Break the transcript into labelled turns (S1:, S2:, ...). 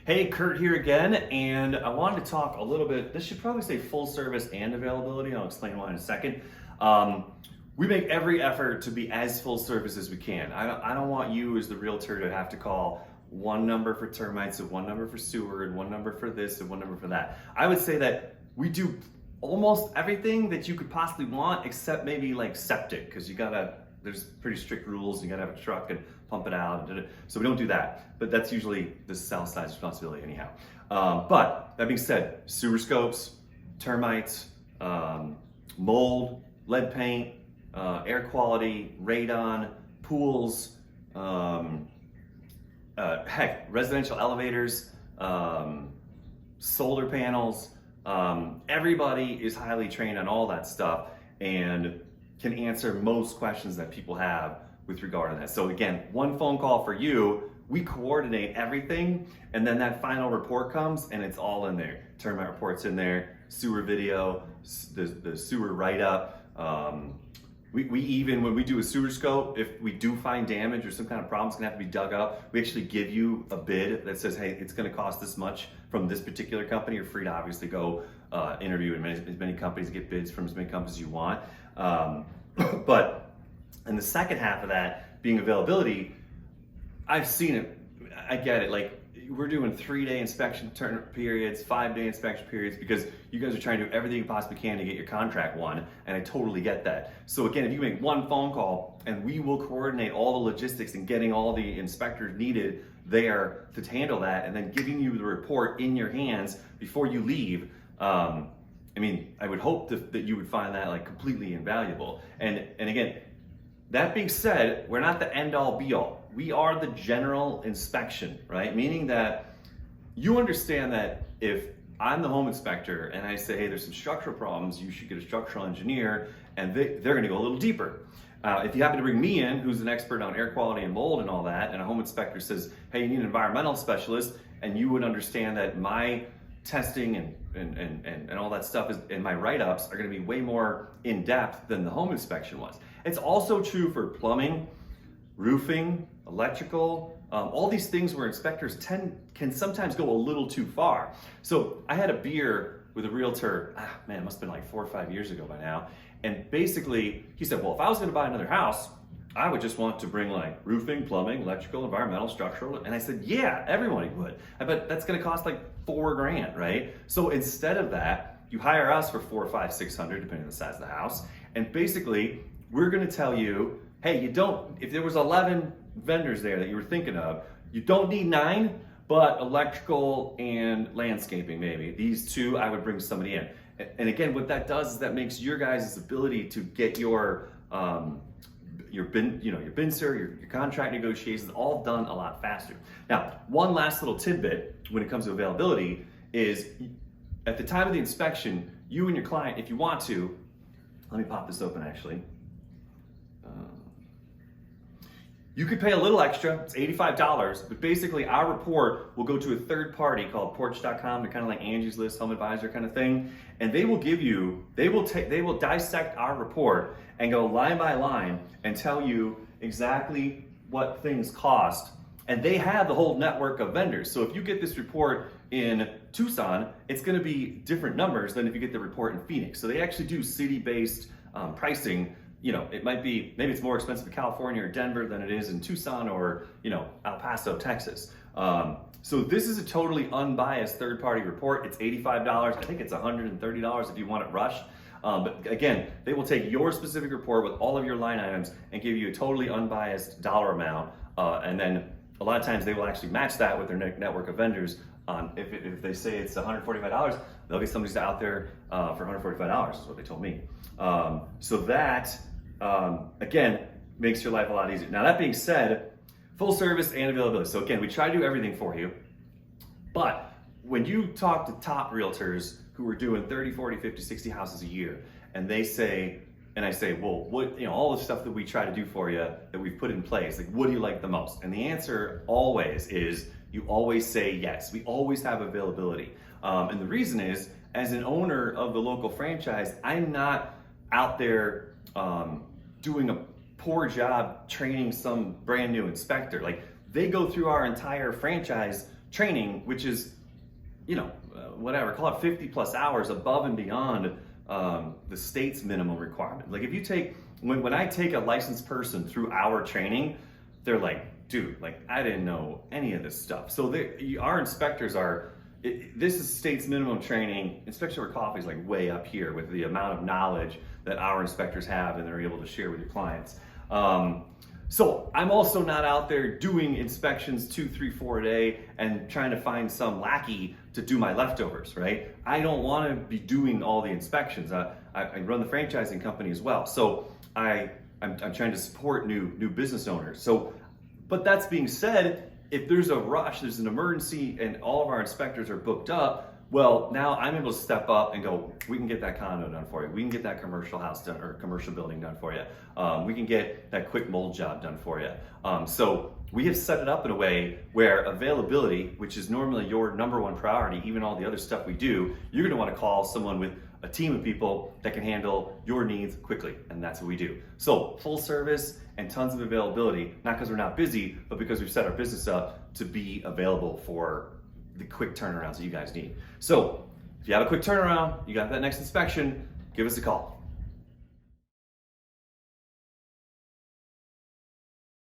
S1: Hey, Kurt here again, and I wanted to talk a little bit. This should probably say full service and availability. I'll explain why in a second. We make every effort to be as full service as we can. I don't want you as the realtor to have to call one number for termites and one number for sewer and one number for this and one number for that. I would say that we do almost everything that you could possibly want except maybe like septic, because there's pretty strict rules. You gotta have a truck and pump it out. So we don't do that, but that's usually the sell side's responsibility anyhow. But that being said, sewer scopes, termites, mold, lead paint, air quality, radon, pools, residential elevators, solar panels. Everybody is highly trained on all that stuff and can answer most questions that people have with regard to that. So again, one phone call for you, we coordinate everything, and then that final report comes and it's all in there. Termite report's in there, sewer video, the sewer write-up. We even, when we do a sewer scope, if we do find damage or some kind of problem's gonna have to be dug up, we actually give you a bid that says, hey, it's gonna cost this much from this particular company. You're free to obviously go interview as many companies, get bids from as many companies as you want. But in the second half of that, being availability, I've seen it, I get it. Like, we're doing 3-day inspection periods, 5-day inspection periods, because you guys are trying to do everything you possibly can to get your contract won, and I totally get that. So again, if you make one phone call, and we will coordinate all the logistics and getting all the inspectors needed there to handle that, and then giving you the report in your hands before you leave. I mean, I would hope that you would find that like completely invaluable. And again, that being said, we're not the end all be all. We are the general inspection, right? Meaning that you understand that if I'm the home inspector and I say, hey, there's some structural problems, you should get a structural engineer, and they're gonna go a little deeper. If you happen to bring me in, who's an expert on air quality and mold and all that, and a home inspector says, hey, you need an environmental specialist, and you would understand that my testing and all that stuff and my write-ups are gonna be way more in-depth than the home inspection was. It's also true for plumbing, roofing, electrical, all these things where inspectors can sometimes go a little too far. So I had a beer with a realtor, it must have been like 4 or 5 years ago by now. And basically he said, well, if I was gonna buy another house, I would just want to bring like roofing, plumbing, electrical, environmental, structural. And I said, yeah, everybody would. I bet that's gonna cost like $4,000, right? So instead of that, you hire us for $400, $500, $600, depending on the size of the house. And basically, we're gonna tell you, hey, if there was 11 vendors there that you were thinking of, you don't need 9, but electrical and landscaping maybe. These 2, I would bring somebody in. And again, what that does is that makes your guys' ability to get your BINSR, your contract negotiations, all done a lot faster. Now, one last little tidbit when it comes to availability is at the time of the inspection, you and your client, if you want to, let me pop this open actually. You could pay a little extra, it's $85, but basically our report will go to a third party called Porch.com. They're kind of like Angie's List, Home Advisor kind of thing. And they will dissect our report and go line by line and tell you exactly what things cost. And they have the whole network of vendors. So if you get this report in Tucson, it's gonna be different numbers than if you get the report in Phoenix. So they actually do city-based pricing. You know, it might be, maybe it's more expensive in California or Denver than it is in Tucson or, El Paso, Texas. So this is a totally unbiased third-party report. It's $85. I think it's $130 if you want it rushed. But again, they will take your specific report with all of your line items and give you a totally unbiased dollar amount. And then a lot of times they will actually match that with their network of vendors. If they say it's $145, there'll be somebody out there for $145 is what they told me. So that, again, makes your life a lot easier. Now that being said, full service and availability. So again, we try to do everything for you, but when you talk to top realtors who are doing 30, 40, 50, 60 houses a year, and they say, and I say, well, what, all the stuff that we try to do for you that we've put in place, like, what do you like the most? And the answer always is, you always say yes. We always have availability. And the reason is, as an owner of the local franchise, I'm not out there doing a poor job training some brand new inspector. Like, they go through our entire franchise training, which is, whatever, call it 50 plus hours above and beyond the state's minimum requirement. Like if you take, when I take a licensed person through our training, they're like, dude, like I didn't know any of this stuff. So our inspectors are, this is state's minimum training. Inspection over coffee is like way up here with the amount of knowledge that our inspectors have and they're able to share with your clients. So I'm also not out there doing inspections 2, 3, 4 a day and trying to find some lackey to do my leftovers, right? I don't want to be doing all the inspections. I run the franchising company as well. So I'm trying to support new business owners. So, but that's being said, if there's a rush, there's an emergency and all of our inspectors are booked up, well, now I'm able to step up and go, we can get that condo done for you. We can get that commercial house done or commercial building done for you. We can get that quick mold job done for you. So we have set it up in a way where availability, which is normally your number one priority, even all the other stuff we do, you're gonna wanna call someone with a team of people that can handle your needs quickly, and that's what we do. So full service and tons of availability, not because we're not busy, but because we've set our business up to be available for the quick turnarounds that you guys need. So if you have a quick turnaround, you got that next inspection, give us a call.